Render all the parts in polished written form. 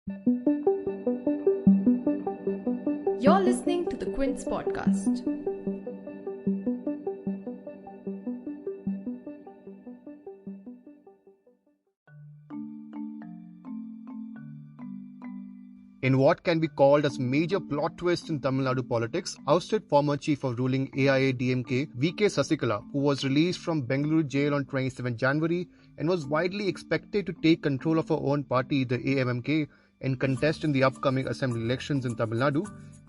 You're listening to the Quint's podcast. In what can be called as major plot twist in Tamil Nadu politics, ousted former chief of ruling AIADMK VK Sasikala, who was released from Bengaluru jail on 27 January and was widely expected to take control of her own party, the AMMK, and contest in the upcoming assembly elections in Tamil Nadu,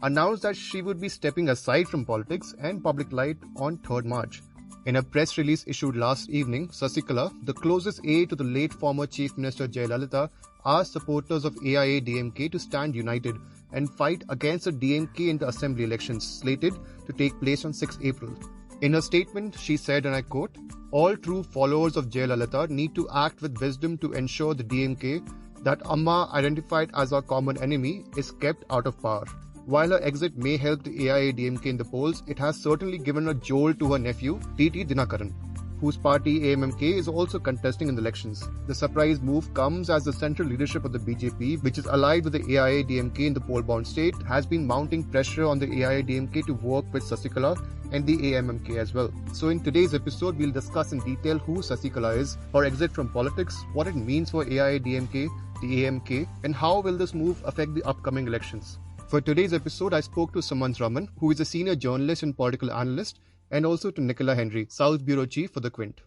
announced that she would be stepping aside from politics and public life on 3rd March. In a press release issued last evening, Sasikala, the closest aide to the late former Chief Minister Jayalalithaa, asked supporters of AIADMK to stand united and fight against the DMK in the assembly elections slated to take place on 6 April. In her statement, she said, and I quote, "All true followers of Jayalalithaa need to act with wisdom to ensure the DMK, that Amma, identified as our common enemy, is kept out of power. While her exit may help the AIADMK in the polls, it has certainly given a jolt to her nephew, T.T. Dinakaran, whose party AMMK is also contesting in the elections. The surprise move comes as the central leadership of the BJP, which is allied with the AIADMK in the poll-bound state, has been mounting pressure on the AIADMK to work with Sasikala and the AMMK as well. So in today's episode, we'll discuss in detail who Sasikala is, her exit from politics, what it means for AIADMK, the AMK, and how will this move affect the upcoming elections. For today's episode, I spoke to Sumant Raman, who is a senior journalist and political analyst, and also to Nicola Henry, South Bureau Chief for the Quint.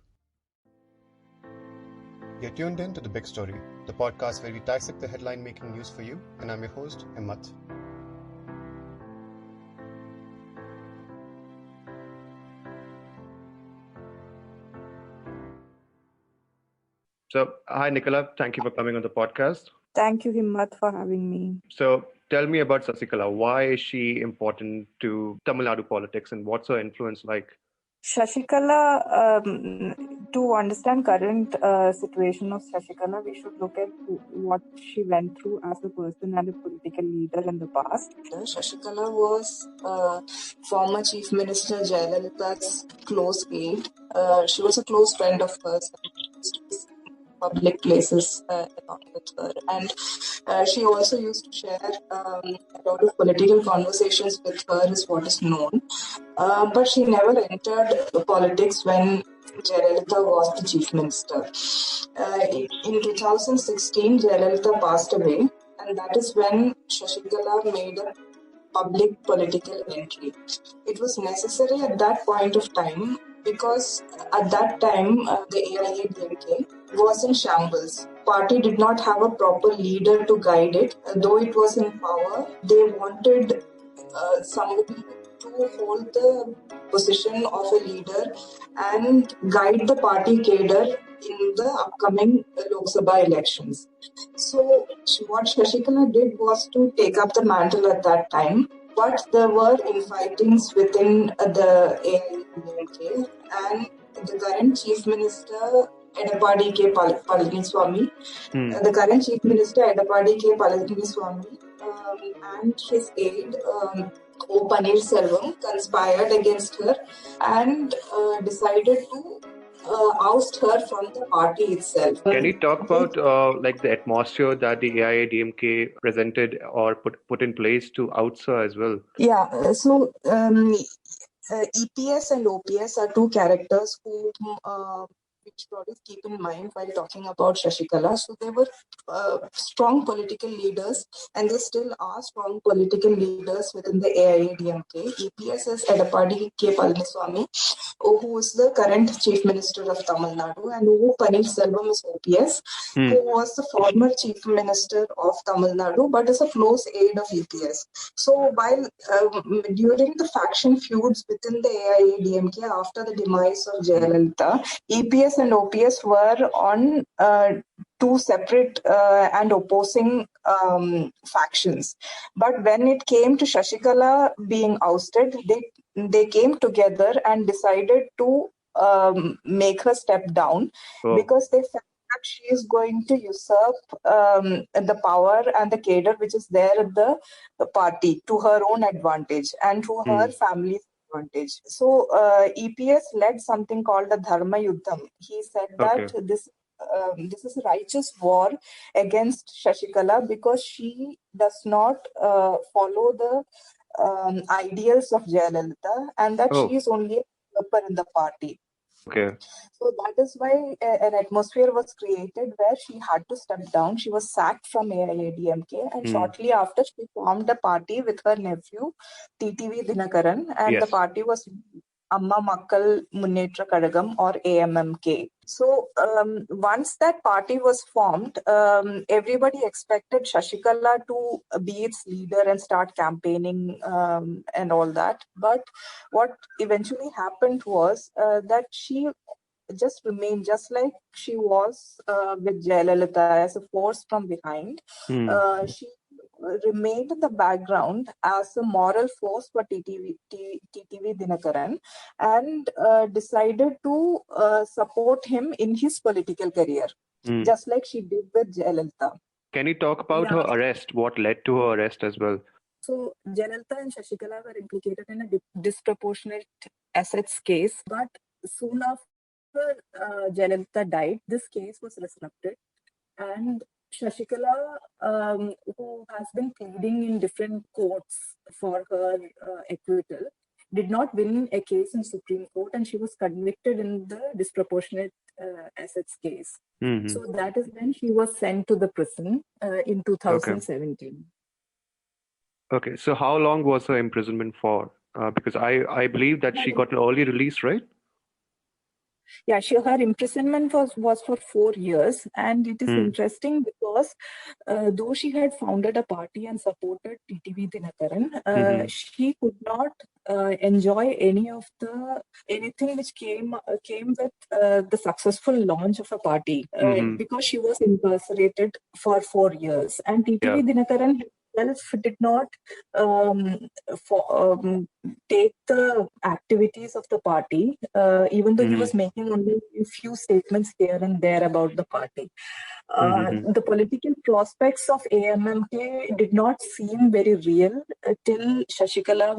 You're tuned in to The Big Story, the podcast where we dissect the headline-making news for you, and I'm your host, Amma. So, hi Nicola, thank you for coming on the podcast. Thank you, Himmat, for having me. So, tell me about Sasikala. Why is she important to Tamil Nadu politics and what's her influence like? Shashikala, to understand current situation of Shashikala, we should look at what she went through as a person and a political leader in the past. Shashikala was former Chief Minister Jayalalitha's close aide. She was a close friend of hers. Public places along with her, and she also used to share a lot of political conversations with her, is what is known. But she never entered politics when Jayalalithaa was the chief minister. In 2016, Jayalalithaa passed away, and that is when Shashikala made a public political entry. It was necessary at that point of time because at that time the AIADMK was in shambles. Party did not have a proper leader to guide it. Though it was in power, they wanted somebody to hold the position of a leader and guide the party cadre in the upcoming Lok Sabha elections. So what Shashikala did was to take up the mantle at that time. But there were infightings within the AIADMK, and the current Chief Minister Edapadi K. Palaniswamy, the current Chief Minister Edapadi K. Palaniswamy and his aide O. Paneerselvam conspired against her and decided to oust her from the party itself. Can you talk about the atmosphere that the AIADMK presented or put in place to oust her as well? Yeah, so EPS and OPS are two characters who we should always keep in mind while talking about Shashikala. So they were strong political leaders, and they still are strong political leaders within the AIADMK. EPS is Edapadi K. Palaniswamy, who is the current Chief Minister of Tamil Nadu, and O. Paneerselvam is OPS, who was the former Chief Minister of Tamil Nadu, but is a close aide of EPS. So while during the faction feuds within the AIADMK after the demise of Jayalalithaa, EPS and OPS were on two separate and opposing factions. But when it came to Shashikala being ousted, they came together and decided to make her step down because they felt that she is going to usurp the power and the cadre which is there at the party to her own advantage and to her family's advantage. So EPS led something called the Dharma Yuddham. He said that this this is a righteous war against Sasikala because she does not follow the ideals of Jayalalithaa, and that she is only a developer in the party. Okay. So that is why an atmosphere was created where she had to step down. She was sacked from AIADMK, and shortly after, she formed a party with her nephew, TTV Dinakaran, and the party was Amma Makkal Munnetra Kadagam, or AMMK. So once that party was formed, everybody expected Sasikala to be its leader and start campaigning and all that. But what eventually happened was that she just remained just like she was with Jayalalithaa as a force from behind. She remained in the background as a moral force for TTV Dinakaran and decided to support him in his political career, just like she did with Jayalalithaa. Can you talk about her arrest? What led to her arrest as well? So Jayalalithaa and Sasikala were implicated in a disproportionate assets case, but soon after Jayalalithaa died, this case was resurrected, and Sasikala, who has been pleading in different courts for her acquittal, did not win a case in Supreme Court, and she was convicted in the disproportionate assets case. So that is when she was sent to the prison in 2017. Okay, so how long was her imprisonment for? Because I believe that she got an early release, right? Yeah, her imprisonment was for 4 years, and it is interesting because though she had founded a party and supported TTV Dinakaran, she could not enjoy anything which came with the successful launch of a party because she was incarcerated for 4 years, and TTV Dinakaran himself did not take the activities of the party, even though he was making only a few statements here and there about the party. The political prospects of AMMK did not seem very real till Sasikala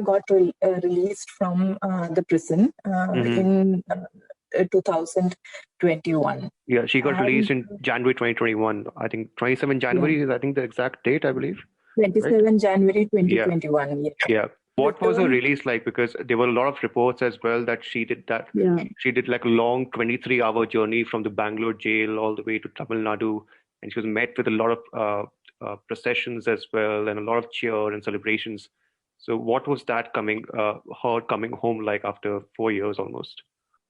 got released from the prison in 2021. Yeah, she got released in January 2021. I think 27 January is, I think, the exact date, I believe. 27 January 2021. Yeah. What was her release like? Because there were a lot of reports as well that she did that. She did like a long 23-hour journey from the Bangalore jail all the way to Tamil Nadu, and she was met with a lot of processions as well, and a lot of cheer and celebrations. So what was that her coming home like after 4 years almost?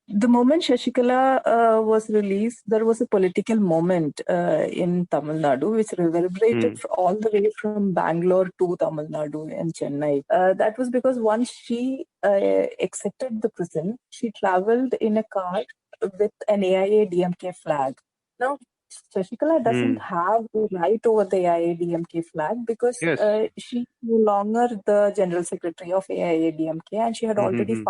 The moment Sasikala was released, there was a political moment in Tamil Nadu which reverberated all the way from Bangalore to Tamil Nadu and Chennai. That was because once she exited the prison, she traveled in a car with an AIADMK flag. Now, Sasikala doesn't have the right over the AIADMK flag because she no longer the General Secretary of AIADMK, and she had already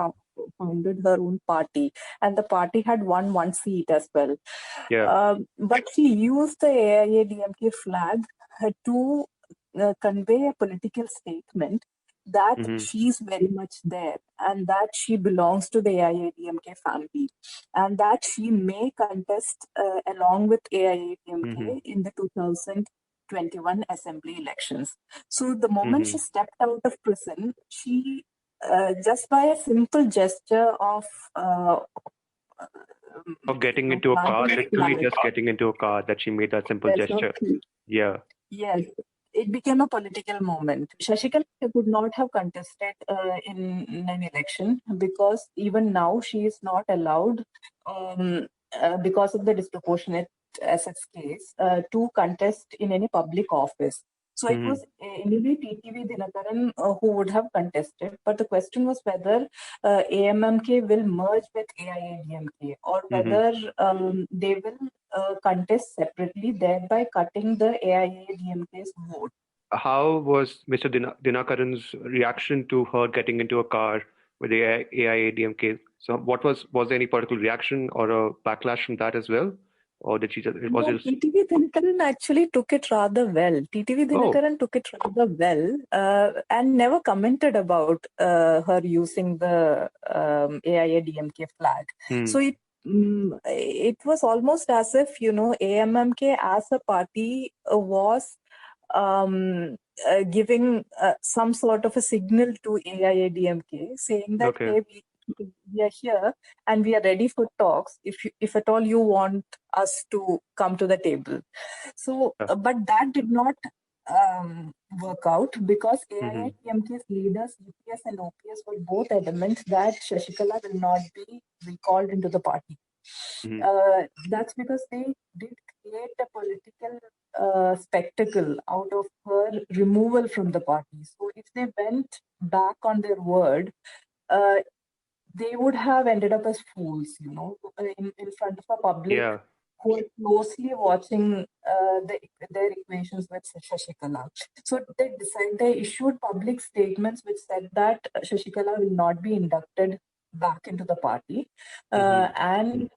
founded her own party, and the party had won one seat as well. But she used the AIADMK flag to convey a political statement that she's very much there and that she belongs to the AIADMK family and that she may contest along with AIADMK in the 2021 assembly elections. So the moment she stepped out of prison, she just by a simple gesture of getting into a car, literally just getting into a car, that she made that simple gesture. Yes, it became a political moment. Sasikala could not have contested in an election because even now she is not allowed because of the disproportionate assets case to contest in any public office. So it was anyway TTV Dinakaran who would have contested, but the question was whether AMMK will merge with AIADMK or whether they will contest separately, thereby cutting the AIADMK's vote. How was Mr. Dinakaran's reaction to her getting into a car with the AIADMK? So what was there any political reaction or a backlash from that as well? or did she just, it was No, just... TTV Dinakaran actually took it rather well. TTV Dinakaran took it rather well and never commented about her using the AIADMK flag. So it was almost as if, AMMK as a party was giving some sort of a signal to AIADMK saying that, hey, we are here and we are ready for talks if at all you want us to come to the table. So, but that did not work out because AIADMK's leaders, UPS and OPS, were both adamant that Sasikala will not be recalled into the party. That's because they did create a political spectacle out of her removal from the party. So if they went back on their word, they would have ended up as fools, in front of a public who are closely watching their equations with Sasikala. So they issued public statements which said that Sasikala will not be inducted back into the party. And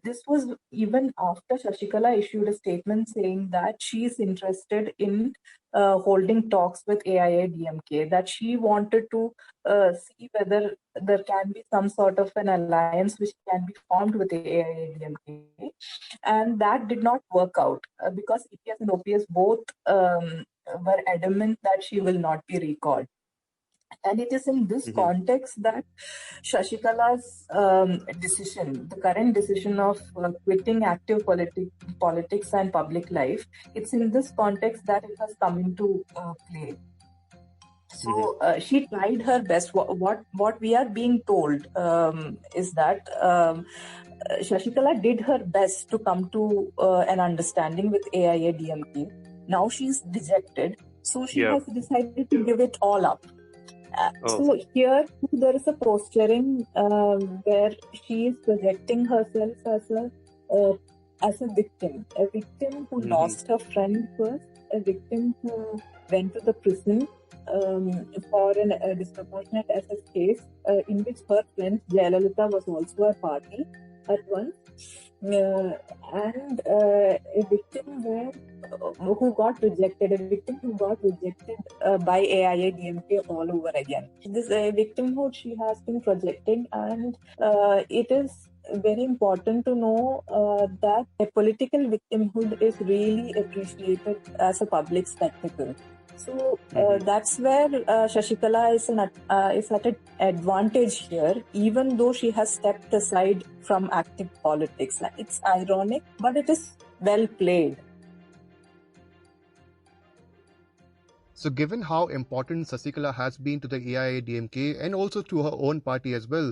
this was even after Sasikala issued a statement saying that she is interested in holding talks with AIADMK, that she wanted to see whether there can be some sort of an alliance which can be formed with AIADMK. And that did not work out because EPS and OPS both were adamant that she will not be recalled. And it is in this context that Sasikala's decision, the current decision of quitting active politics and public life, it's in this context that it has come into play. So she tried her best. What we are being told is that Sasikala did her best to come to an understanding with AIADMK. Now she's dejected, so she has decided to give it all up. So here there is a posturing where she is projecting herself as a victim who lost her friend first, a victim who went to the prison for a disproportionate SS case in which her friend Jayalalithaa was also a party at once, and a victim who got rejected by AIADMK all over again. This victimhood she has been projecting, and it is very important to know that a political victimhood is really appreciated as a public spectacle. So that's where Sasikala is at an advantage here, even though she has stepped aside from active politics. It's ironic, but it is well played. So given how important Sasikala has been to the AIADMK and also to her own party as well,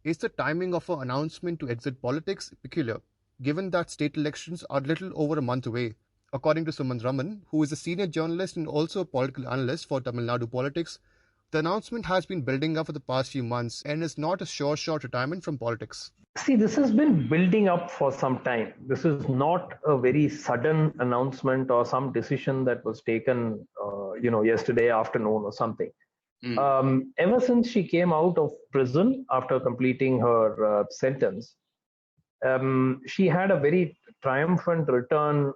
is the timing of her announcement to exit politics peculiar, given that state elections are little over a month away? According to Suman Raman, who is a senior journalist and also a political analyst for Tamil Nadu politics, the announcement has been building up for the past few months and is not a short retirement from politics. See, this has been building up for some time. This is not a very sudden announcement or some decision that was taken, yesterday afternoon or something. Ever since she came out of prison after completing her sentence, she had a very triumphant return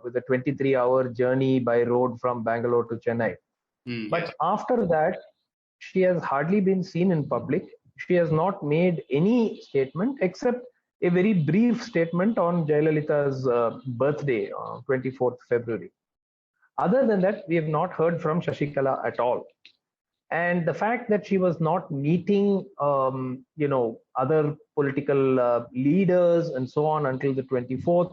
with a 23-hour journey by road from Bangalore to Chennai. But after that, she has hardly been seen in public. She has not made any statement except a very brief statement on Jayalalitha's birthday, 24th February. Other than that, we have not heard from Sasikala at all. And the fact that she was not meeting, other political leaders and so on until the 24th,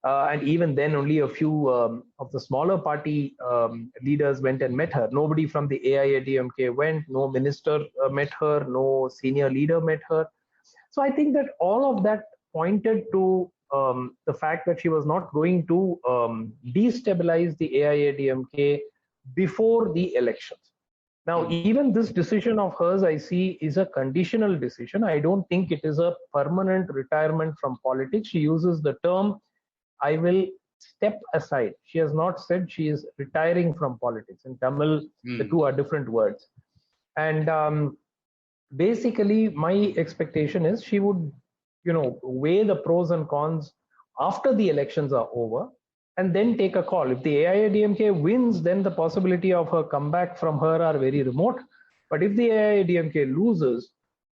and even then only a few of the smaller party leaders went and met her. Nobody from the AIADMK went, no minister met her, no senior leader met her. So I think that all of that pointed to the fact that she was not going to destabilize the AIADMK before the elections. Now, even this decision of hers, I see, is a conditional decision. I don't think it is a permanent retirement from politics. She uses the term, I will step aside. She has not said she is retiring from politics. In Tamil, the two are different words. And basically, my expectation is she would, weigh the pros and cons after the elections are over, and then take a call. If the AIADMK wins, then the possibility of her comeback from her are very remote. But if the AIADMK loses,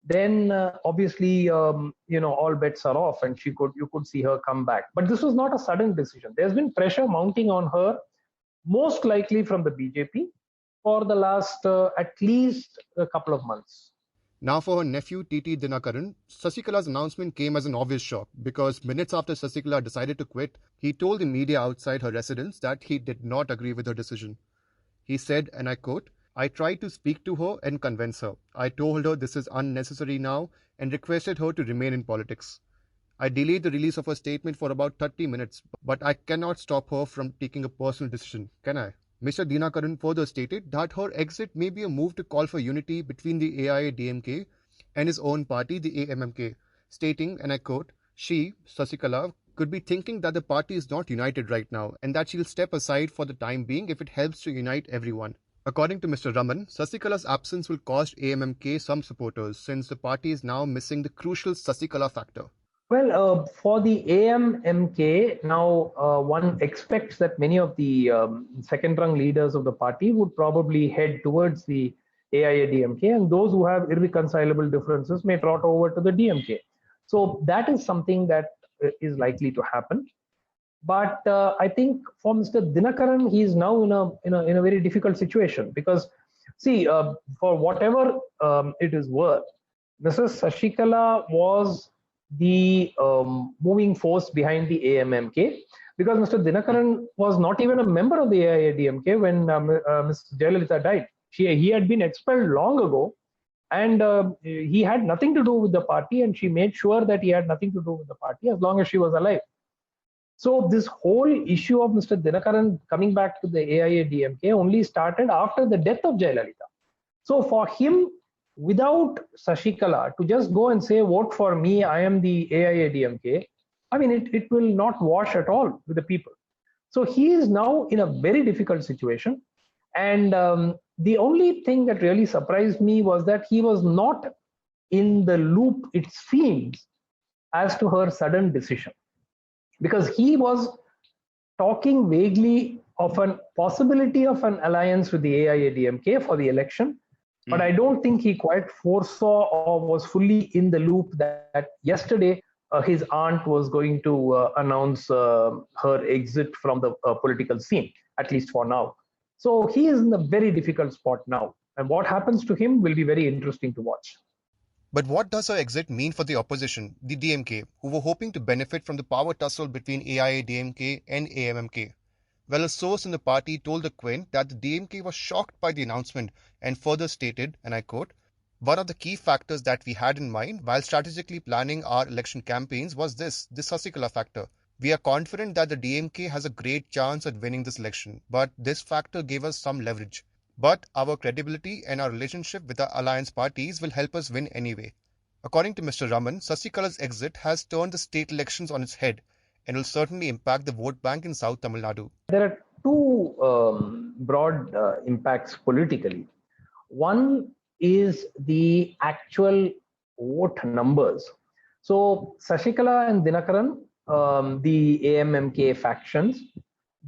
then obviously, all bets are off, and you could see her come back. But this was not a sudden decision. There's been pressure mounting on her, most likely from the BJP, for the last at least a couple of months. Now for her nephew, TT Dinakaran, Sasikala's announcement came as an obvious shock because minutes after Sasikala decided to quit, he told the media outside her residence that he did not agree with her decision. He said, and I quote, "I tried to speak to her and convince her. I told her this is unnecessary now and requested her to remain in politics. I delayed the release of her statement for about 30 minutes, but I cannot stop her from taking a personal decision, can I?" Mr. Dinakaran further stated that her exit may be a move to call for unity between the AIADMK and his own party, the AMMK, stating, and I quote, "She, Sasikala, could be thinking that the party is not united right now and that she'll step aside for the time being if it helps to unite everyone." According to Mr. Raman, Sasikala's absence will cost AMMK some supporters since the party is now missing the crucial Sasikala factor. Well, for the AMMK, now one expects that many of the second-rung leaders of the party would probably head towards the AIADMK, and those who have irreconcilable differences may trot over to the DMK. So that is something that is likely to happen. But I think for Mr. Dinakaran, he is now in a very difficult situation because, see, for whatever it is worth, Mrs. Sasikala was the moving force behind the AMMK, because Mr. Dinakaran was not even a member of the AIADMK when Ms. Jayalalithaa died. He had been expelled long ago, and he had nothing to do with the party, and she made sure that he had nothing to do with the party as long as she was alive. So this whole issue of Mr. Dinakaran coming back to the AIADMK only started after the death of Jayalalithaa. So for him, without Sasikala, to just go and say, vote for me, I am the AIADMK, I mean, it will not wash at all with the people. So he is now in a very difficult situation. And the only thing that really surprised me was that he was not in the loop, it seems, as to her sudden decision. Because he was talking vaguely of a possibility of an alliance with the AIADMK for the election. But I don't think he quite foresaw or was fully in the loop that yesterday his aunt was going to announce her exit from the political scene, at least for now. So he is in a very difficult spot now. And what happens to him will be very interesting to watch. But what does her exit mean for the opposition, the DMK, who were hoping to benefit from the power tussle between AIADMK and AMMK? Well, a source in the party told the Quint that the DMK was shocked by the announcement and further stated, and I quote, "One of the key factors that we had in mind while strategically planning our election campaigns was the Sasikala factor. We are confident that the DMK has a great chance at winning this election, but this factor gave us some leverage. But our credibility and our relationship with our alliance parties will help us win anyway." According to Mr. Raman, Sasikala's exit has turned the state elections on its head and will certainly impact the vote bank in South Tamil Nadu. There are two broad impacts politically. One is the actual vote numbers. So Sasikala and Dinakaran, the AMMK factions,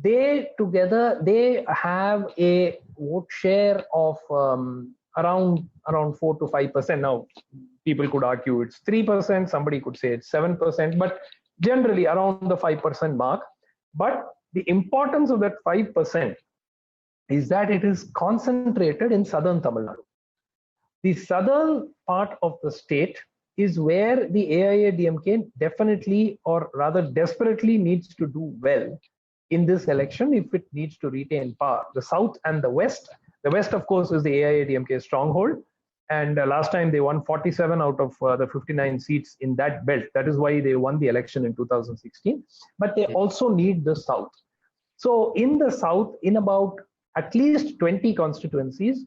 they together, they have a vote share of around 4 to 5%. Now, people could argue it's 3%, somebody could say it's 7%, but generally around the 5% mark. But the importance of that 5% is that it is concentrated in southern Tamil Nadu. The southern part of the state is where the AIADMK definitely, or rather desperately, needs to do well in this election if it needs to retain power. The south and the west, of course, is the AIADMK stronghold. And last time they won 47 out of the 59 seats in that belt. That is why they won the election in 2016. But they also need the south. So in the south, in about at least 20 constituencies,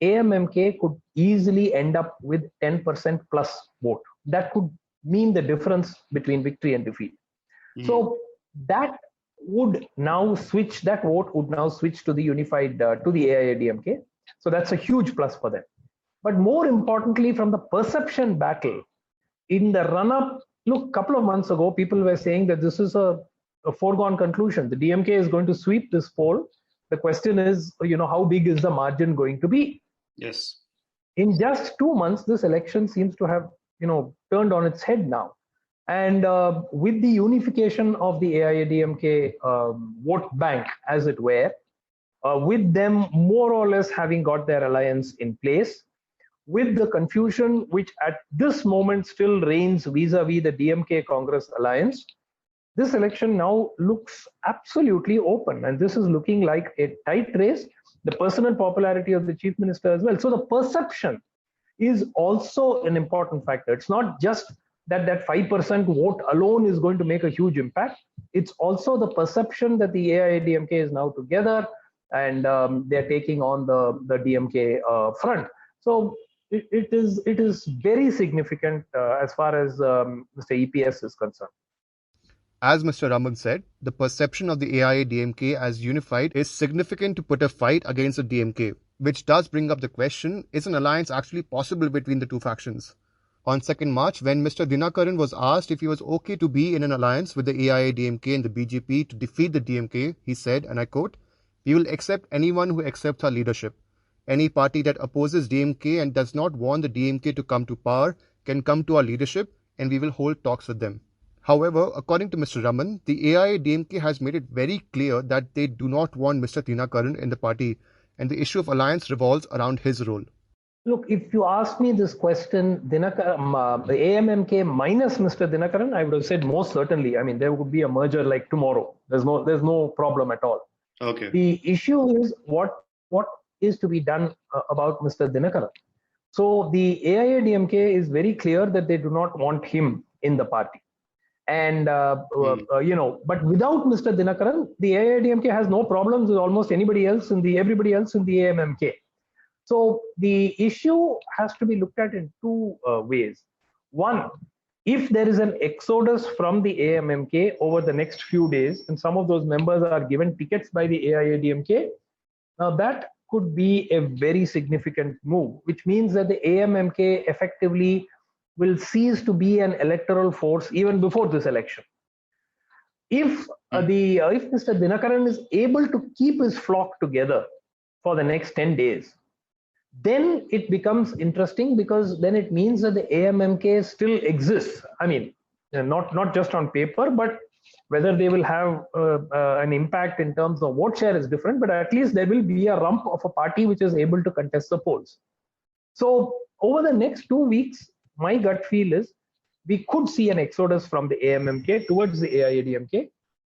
AMMK could easily end up with 10% plus vote. That could mean the difference between victory and defeat. So that would now switch, that vote would now switch to the unified, to the AIADMK. So that's a huge plus for them. But more importantly, from the perception battle, in the run-up look, a couple of months ago, people were saying that this is a foregone conclusion. The DMK is going to sweep this poll. The question is, how big is the margin going to be? Yes. In just 2 months, this election seems to have, turned on its head now. And with the unification of the AIADMK vote bank, as it were, with them more or less having got their alliance in place, with the confusion which at this moment still reigns vis-a-vis the DMK Congress alliance, this election now looks absolutely open, and this is looking like a tight race. The personal popularity of the Chief Minister as well. So the perception is also an important factor. It's not just that 5% vote alone is going to make a huge impact. It's also the perception that the AIADMK is now together and they're taking on the DMK front. So it is very significant as far as Mr. EPS is concerned. As Mr. Raman said, the perception of the AIADMK as unified is significant to put a fight against the DMK, which does bring up the question, is an alliance actually possible between the two factions? On 2nd March, when Mr. Dinakaran was asked if he was okay to be in an alliance with the AIADMK and the BJP to defeat the DMK, he said, and I quote, "We will accept anyone who accepts our leadership. Any party that opposes DMK and does not want the DMK to come to power can come to our leadership and we will hold talks with them." However, according to Mr. Raman, the AIADMK has made it very clear that they do not want Mr. Dinakaran in the party, and the issue of alliance revolves around his role. Look, if you ask me this question, the AMMK minus Mr. Dinakaran, I would have said most certainly. I mean, there would be a merger like tomorrow. There's no problem at all. Okay. The issue is what is to be done about Mr. Dinakaran. So the AIADMK is very clear that they do not want him in the party. And, but without Mr. Dinakaran, the AIADMK has no problems with almost everybody else in the AMMK. So the issue has to be looked at in two ways. One, if there is an exodus from the AMMK over the next few days, and some of those members are given tickets by the AIADMK, now that could be a very significant move, which means that the AMMK effectively will cease to be an electoral force even before this election. If Mr. Dinakaran is able to keep his flock together for the next 10 days, then it becomes interesting, because then it means that the AMMK still exists. I mean, not just on paper, but whether they will have an impact in terms of vote share is different, but at least there will be a rump of a party which is able to contest the polls. So over the next 2 weeks, my gut feel is we could see an exodus from the AMMK towards the AIADMK,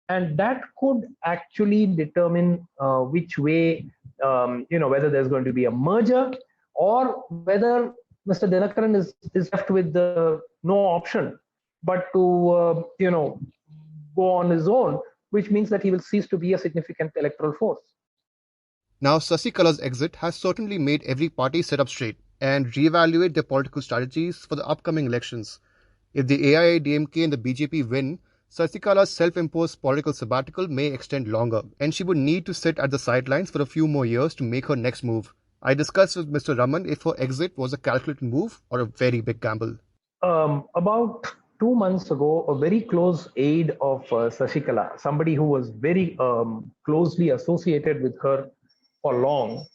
and that could actually determine which way, whether there's going to be a merger or whether Mr. Dinakaran is left with no option but to, go on his own, which means that he will cease to be a significant electoral force. Now, Sasikala's exit has certainly made every party sit up straight and reevaluate their political strategies for the upcoming elections. If the AIADMK and the BJP win, Sasikala's self-imposed political sabbatical may extend longer, and she would need to sit at the sidelines for a few more years to make her next move. I discussed with Mr. Raman if her exit was a calculated move or a very big gamble. About 2 months ago, a very close aide of Sasikala, somebody who was very closely associated with her for long,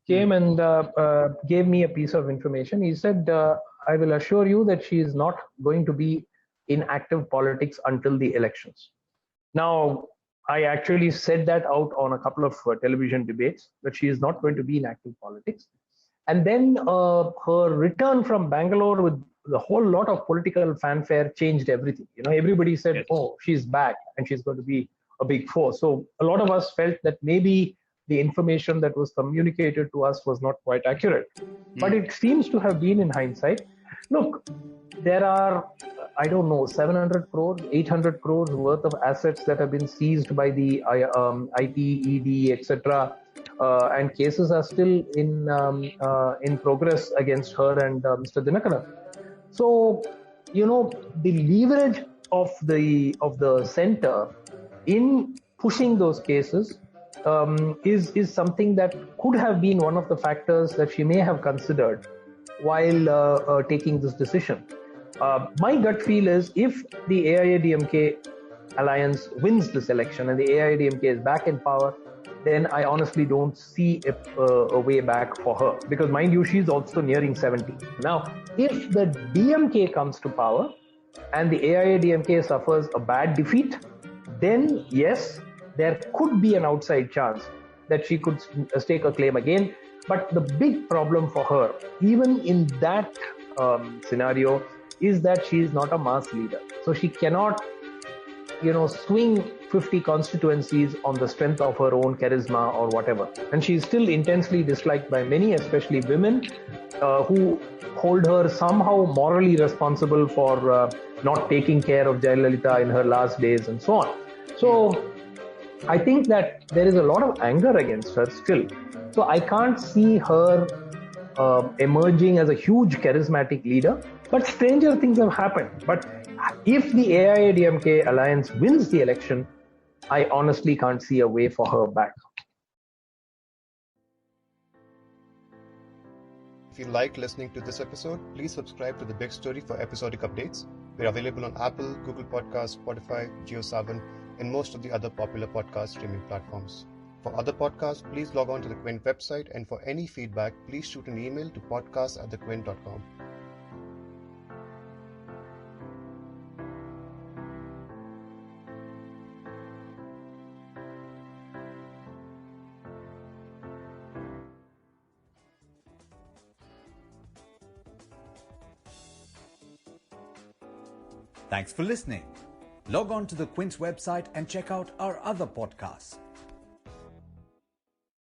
came and gave me a piece of information. He said, I will assure you that she is not going to be in active politics until the elections. Now, I actually said that out on a couple of television debates, that she is not going to be in active politics. And then her return from Bangalore with the whole lot of political fanfare changed everything. Everybody said, yes, oh, she's back and she's going to be a big force. So a lot of us felt that maybe the information that was communicated to us was not quite accurate. But it seems to have been in hindsight. Look, there are, 700 crores, 800 crores worth of assets that have been seized by the IT, ED, etc. And cases are still in progress against her and Mr. Dinakaran. So, the leverage of the center in pushing those cases is something that could have been one of the factors that she may have considered while taking this decision. My gut feel is if the AIADMK alliance wins this election and the AIADMK is back in power, then I honestly don't see a way back for her. Because mind you, she's also nearing 70. Now, if the DMK comes to power and the AIADMK suffers a bad defeat, then yes, there could be an outside chance that she could stake a claim again. But the big problem for her, even in that scenario, is that she is not a mass leader. So she cannot, swing 50 constituencies on the strength of her own charisma or whatever. And she is still intensely disliked by many, especially women, who hold her somehow morally responsible for not taking care of Jayalalithaa in her last days and so on. So I think that there is a lot of anger against her still. So I can't see her emerging as a huge charismatic leader, but stranger things have happened. But if the AIADMK alliance wins the election, I honestly can't see a way for her back. If you like listening to this episode, please subscribe to The Big Story for episodic updates. We're available on Apple, Google Podcasts, Spotify, JioSaavn, and most of the other popular podcast streaming platforms. For other podcasts, please log on to the Quint website, and for any feedback, please shoot an email to podcast@thequint.com. Thanks for listening. Log on to the Quint website and check out our other podcasts.